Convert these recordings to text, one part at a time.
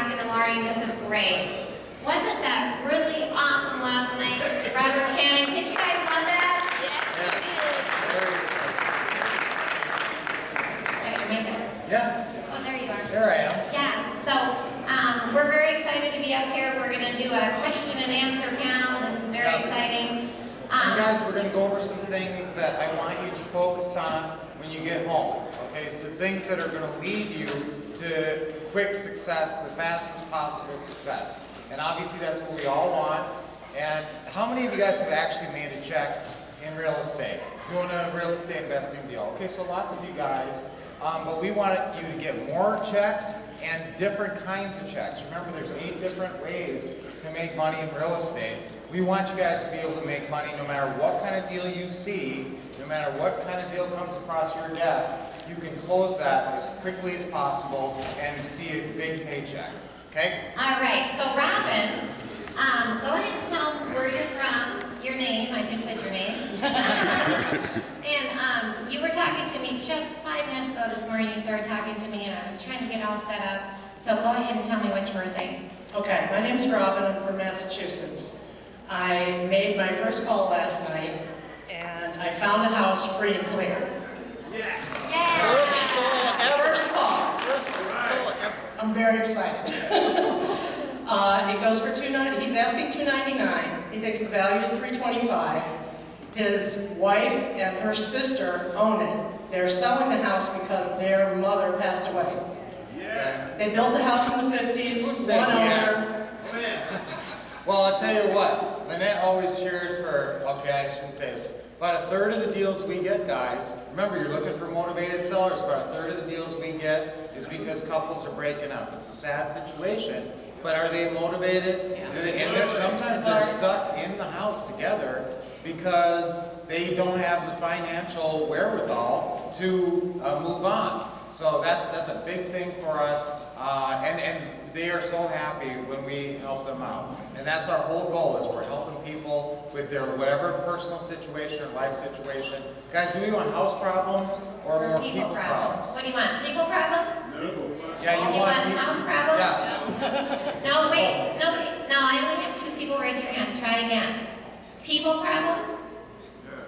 talking to Laurie. This is great. Wasn't that really awesome last night, Robert Channing? Did you guys love that? Yes. Did you make it? Yeah. Oh, there you are. There I am. Yes. So we're very excited to be up here. We're going to do a question and answer panel. This is very exciting. And guys, we're going to go over some things that I want you to focus on when you get home. Okay, it's the things that are going to lead you to quick success, the fastest possible success. And obviously that's what we all want. And how many of you guys have actually made a check in real estate, doing a real estate investing deal? Okay, so lots of you guys, but we want you to get more checks and different kinds of checks. Remember, there's 8 different ways to make money in real estate. We want you guys to be able to make money no matter what kind of deal you see, no matter what kind of deal comes across your desk. You can close that as quickly as possible and see a big paycheck. Okay? All right. So Robin, go ahead and tell where you're from, your name. I just said your name. And you were talking to me just 5 minutes ago this morning. You started talking to me, and I was trying to get all set up. So go ahead and tell me what you were saying. Okay, my name's Robin. I'm from Massachusetts. I made my first call last night, and I found a house free and clear. Yeah. First call. I'm very excited. It goes for $290. He's asking $299. He thinks the value is $325. His wife and her sister own it. They're selling the house because their mother passed away. Yeah. They built the house in the 50s. One owner. Well, I'll tell you what, Lynette always cheers for, okay, I shouldn't say this, about a third of the deals we get, guys, remember you're looking for motivated sellers, about a third of the deals we get is because couples are breaking up. It's a sad situation, but are they motivated? Yeah. And sometimes they're stuck in the house together because they don't have the financial wherewithal to move on. So that's a big thing for us, and they are so happy when we help them out. And that's our whole goal, is we're helping people with their whatever personal situation or life situation. Guys, do we want house problems or more people problems? What do you want? People problems? Yeah, Do you want people- house problems? Yeah. No, wait, nobody. No, I only have 2 people raise your hand. Try again. People problems?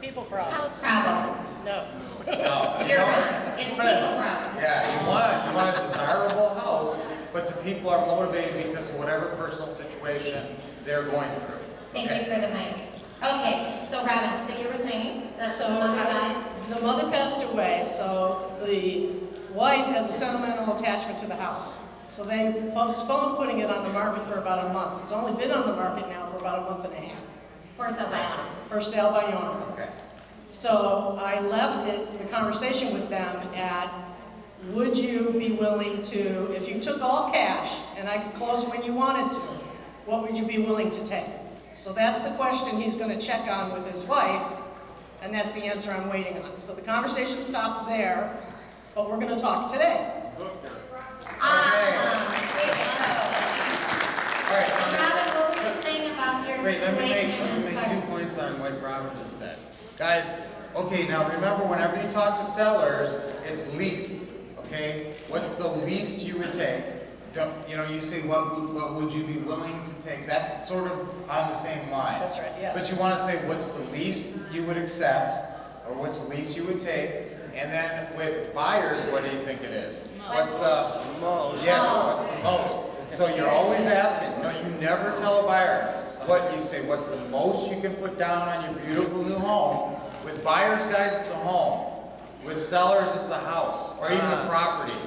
People problems. House problems? No. No, You're wrong. It's people problems. Yeah, you want a desirable house, but the people are motivated because of whatever personal situation they're going through. Thank Okay. you for the mic. Okay, so Robin, so you were saying that So the mother died? the mother passed away, so the wife has a sentimental attachment to the house. So they postponed putting it on the market for about a month. It's only been on the market now for about a month and a half. For sale by owner. For sale by owner. Okay. So I left the conversation with them at, would you be willing to, if you took all cash and I could close when you wanted to, what would you be willing to take? So that's the question he's going to check on with his wife, and that's the answer I'm waiting on. So the conversation stopped there, but we're going to talk today. Awesome. All right. Robin, what were you saying about your Wait, let me situation? make 2 points on what Robert just said. Guys, okay, now remember, whenever you talk to sellers, it's least, okay? What's the least you would take? You say, what would you be willing to take? That's sort of on the same line. That's right, yeah. But you want to say, what's the least you would accept, or what's the least you would take? And then with buyers, what do you think it is? What's the most? Yes, what's the most? So you're always asking. No, you never tell a buyer what you say. What's the most you can put down on your beautiful new home? With buyers, guys, it's a home. With sellers, it's a house or even a property.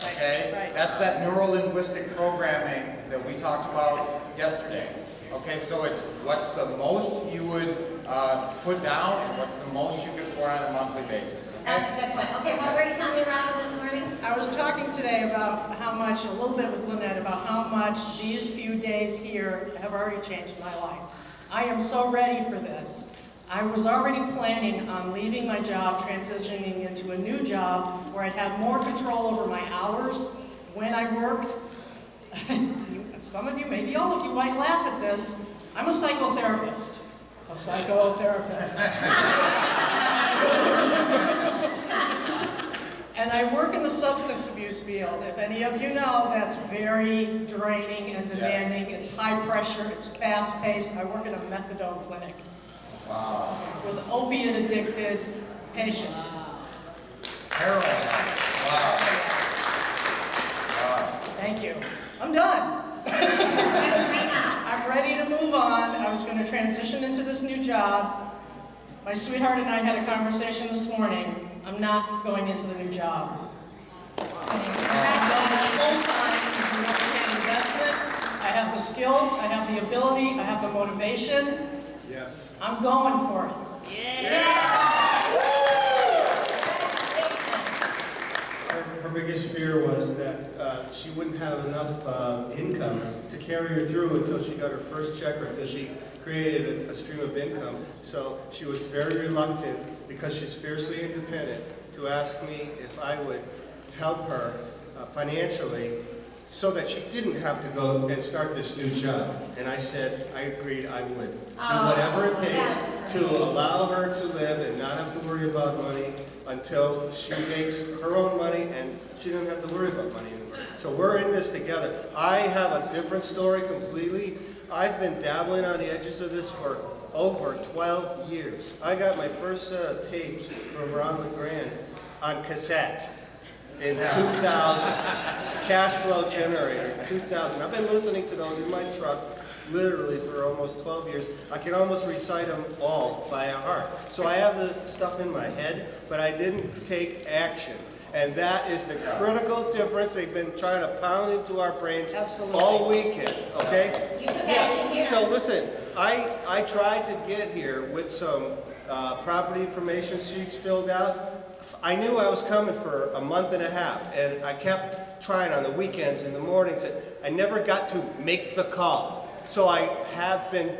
Okay, Right. That's that neuro-linguistic programming that we talked about yesterday. Okay, so it's what's the most you would put down and what's the most you could pour on a monthly basis. Okay? That's a good point. Okay, what were you telling me, Robin, this morning? I was talking today about how much, a little bit with Lynette, about how much these few days here have already changed my life. I am so ready for this. I was already planning on leaving my job, transitioning into a new job where I'd have more control over my hours, when I worked. Some of you, maybe all of you might laugh at this. I'm a psychotherapist. A psychotherapist. And I work in the substance abuse field. If any of you know, that's very draining and demanding. It's high pressure, it's fast paced. I work in a methadone clinic. Wow. With opiate addicted patients. Heroin. Wow. Wow. Thank you. I'm done. Right now. I'm ready to move on. I was going to transition into this new job. My sweetheart and I had a conversation this morning. I'm not going into the new job. I'm going full-time into real estate investment. I have the skills, I have the ability, I have the motivation. Yes. I'm going for it. Her biggest fear was that she wouldn't have enough income to carry her through until she got her first check or until she created a stream of income. So she was very reluctant, because she's fiercely independent, to ask me if I would help her financially so that she didn't have to go and start this new job. And I said, I agreed I would. Do whatever it takes to allow her to live and not have to worry about money until she makes her own money and she doesn't have to worry about money anymore. So we're in this together. I have a different story completely. I've been dabbling on the edges of this for over 12 years. I got my first set of tapes from Ron LeGrand on cassette in 2000. Cash Flow Generator, 2000. I've been listening to those in my truck literally for almost 12 years. I can almost recite them all by heart. So I have the stuff in my head, but I didn't take action. And that is the critical difference they've been trying to pound into our brains all weekend, okay? You took action here. So listen, I tried to get here with some property information sheets filled out. I knew I was coming for a month and a half, and I kept trying on the weekends, in the mornings. I never got to make the call. So I have been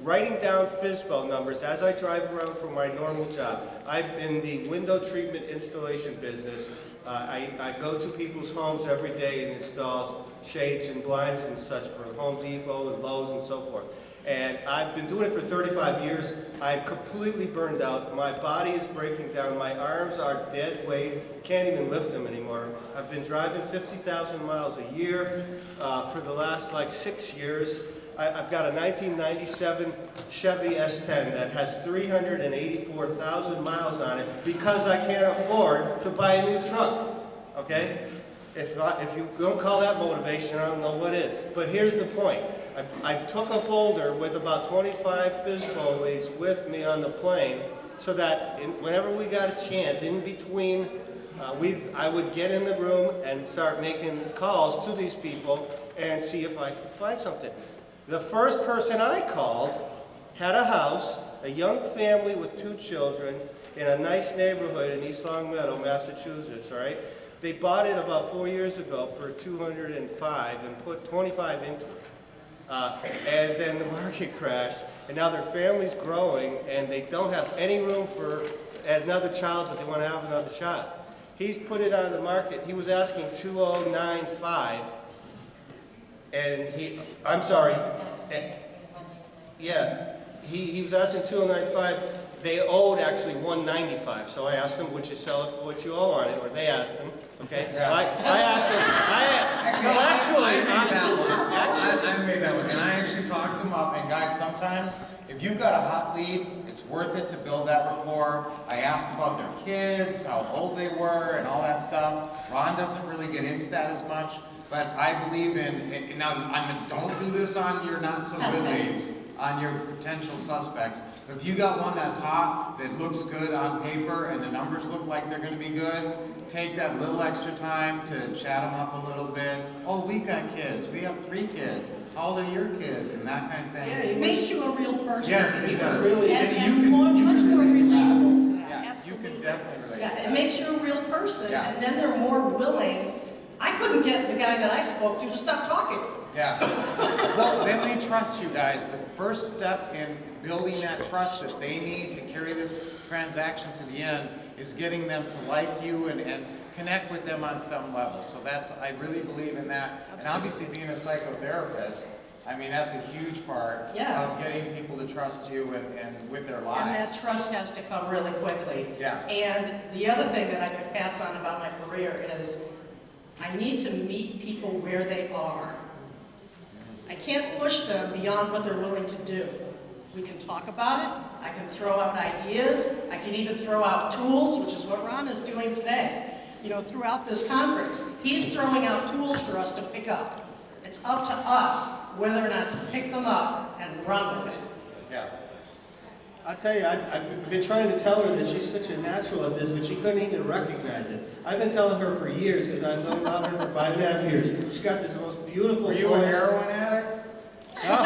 writing down FSBO numbers as I drive around for my normal job. I'm in the window treatment installation business. I go to people's homes every day and install shades and blinds and such for Home Depot and Lowe's and so forth. And I've been doing it for 35 years. I'm completely burned out. My body is breaking down. My arms are dead weight. Can't even lift them anymore. I've been driving 50,000 miles a year for the last like 6 years. I've got a 1997 Chevy S10 that has 384,000 miles on it because I can't afford to buy a new truck, okay? If you don't call that motivation, I don't know what is. But here's the point. I took a folder with about 25 FSBO leads with me on the plane so that whenever we got a chance, in between, I would get in the room and start making calls to these people and see if I could find something. The first person I called had a house, a young family with 2 children in a nice neighborhood in East Long Meadow, Massachusetts, all right? They bought it about 4 years ago for $205 and put $25 into it. And then the market crashed, and now their family's growing, and they don't have any room for another child, but they want to have another child. He's put it on the market. He was asking $2,095. And I'm sorry, yeah, he was asking $295. They owed actually $195. So I asked them, would you sell it for what you owe on it? Or they asked them, okay? Yeah. I asked them, I made that one. And I actually talked them up. And guys, sometimes if you've got a hot lead, it's worth it to build that rapport. I asked about their kids, how old they were, and all that stuff. Ron doesn't really get into that as much. But I believe in now, don't do this on your not so good leads, on your potential suspects. But if you got one that's hot, that looks good on paper, and the numbers look like they're going to be good, take that little extra time to chat them up a little bit. Oh, we got kids. We have 3 kids. How old are your kids? And that kind of thing. Yeah, it makes you a real person. Yes, it does. really, And much more relatable to that. Yeah, you can definitely relate to Yeah, that. it makes you a real person, Yeah. and then they're more willing. I couldn't get the guy that I spoke to stop talking. Yeah. Well, then they trust you guys. The first step in building that trust that they need to carry this transaction to the end is getting them to like you and connect with them on some level. So I really believe in that. And obviously being a psychotherapist, I mean, that's a huge part Yeah. of getting people to trust you and with their And that lives. trust has to come really quickly. Yeah. And the other thing that I could pass on about my career is I need to meet people where they are. I can't push them beyond what they're willing to do. We can talk about it, I can throw out ideas, I can even throw out tools, which is what Ron is doing today. You know, throughout this conference, he's throwing out tools for us to pick up. It's up to us whether or not to pick them up and run with it. Yeah. I'll tell you, I've been trying to tell her that she's such a natural at this, but she couldn't even recognize it. I've been telling her for years, because I've known about her for 5.5 years. She's got this most beautiful Were you a heroin addict? No.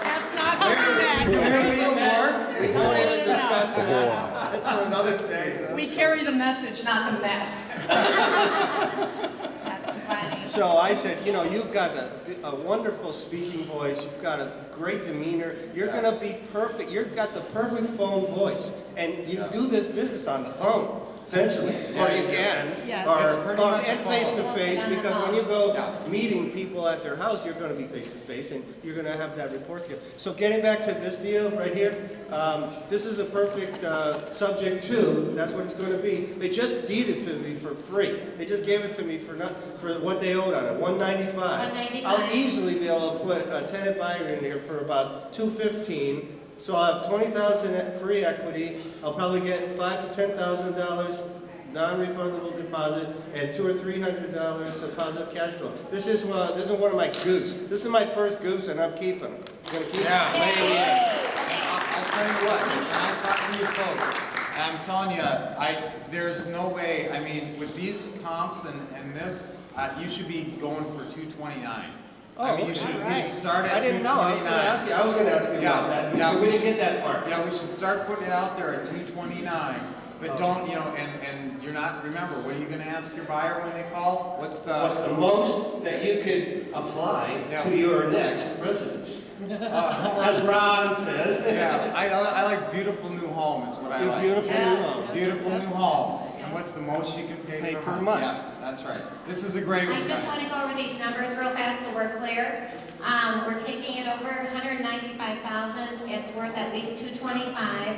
That's not what we meant. We won't even discuss that. That's for another day. We carry the message, not the mess. That's funny. So I said, you know, you've got a wonderful speaking voice, you've got a great demeanor, you're gonna be perfect, you've got the perfect phone voice, and you do this business on the phone, essentially, or you can, Yes. It's pretty or much a and face to phone. face, On the because when phone. you go Yeah. meeting people at their house, you're gonna be face to face, and you're gonna have that rapport skill. So getting back to this deal right here, this is a perfect subject too, that's what it's gonna be. They just deeded to me for free, they just gave it to me for what they owed on it, $195. $195. I'll easily be able to put a tenant buyer in here for about $215. So I'll have $20,000 free equity. I'll probably get $5,000 to $10,000 non-refundable deposit and $200 or $300 of positive cash flow. This is one of my goose. This is my first goose, and I'm keeping them. I'm gonna keep Yeah. laying it in. I'll tell you what, when I talk to you folks, I'm telling you, there's no way, I mean, with these comps and this, you should be going for 229. I mean, you okay. should start at 229. I didn't know. I was gonna ask you about that. We didn't get that far. Yeah, we should start putting it out there at 229, but don't, you know, and you're not, remember, what are you gonna ask your buyer when they call? What's What's the most that you could apply to your next residence? As Ron says. Yeah, I like beautiful new home is what I like. Beautiful new Yeah. home. Beautiful new home. And what's the most you can pay per month? Yeah, that's right. This is a great one, I just guys. want to go over these numbers real fast so we're clear. We're taking it over 195,000. It's worth at least 225.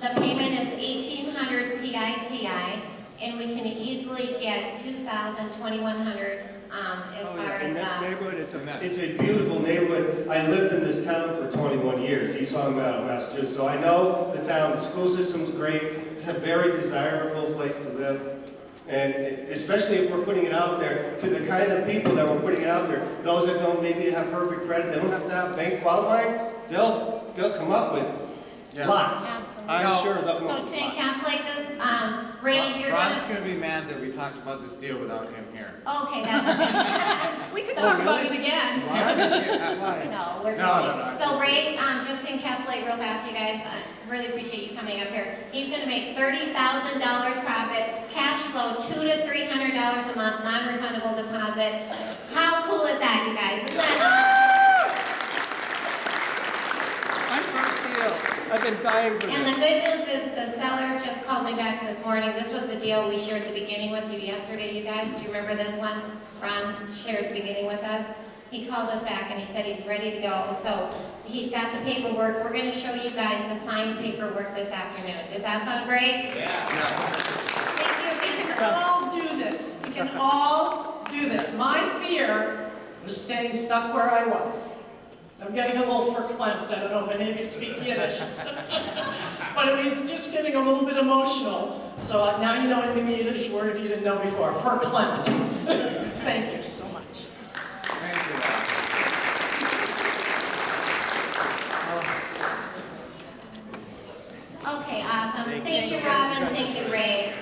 The payment is 1,800 PITI, and we can easily get 2,000, 2,100 as Oh, far yeah. In this as neighborhood, it's a beautiful neighborhood. I lived in this town for 21 years, East Long Meadow, Massachusetts. So I know the town, the school system's great. It's a very desirable place to live. And especially if we're putting it out there to the kind of people that we're putting it out there, those that don't maybe have perfect credit, they don't have to have bank qualifying, they'll come up with lots. I'm Absolutely. sure they'll come So up with to lots. encapsulate this, Ray, you're Ron's gonna. gonna be mad that we talked about this deal without him here. Okay, that's okay. We could So talk about really? it again. Why? No, we're No, joking. no, I'm So just Ray, just to encapsulate real fast, you guys, I really appreciate you coming up here. He's gonna make $30,000 profit, cash flow $200 to $300 a month, non-refundable deposit. How cool is that, you guys? Isn't that My first deal. I've been dying for And the this. good news is the seller just called me back this morning. This was the deal we shared at the beginning with you yesterday, you guys. Do you remember this one? Ron shared at the beginning with us. He called us back and he said he's ready to go. So he's got the paperwork. We're going to show you guys the signed paperwork this afternoon. Does that sound great? Thank you We again. can all do this. We can all do this. My fear was staying stuck where I was. I'm getting a little verklempt. I don't know if any of you speak Yiddish. But it means just getting a little bit emotional. So now you know a new Yiddish word if you didn't know before. Verklempt. Thank you so much. Thank you. Okay, awesome. Thank you, Robin. Thank you, Ray.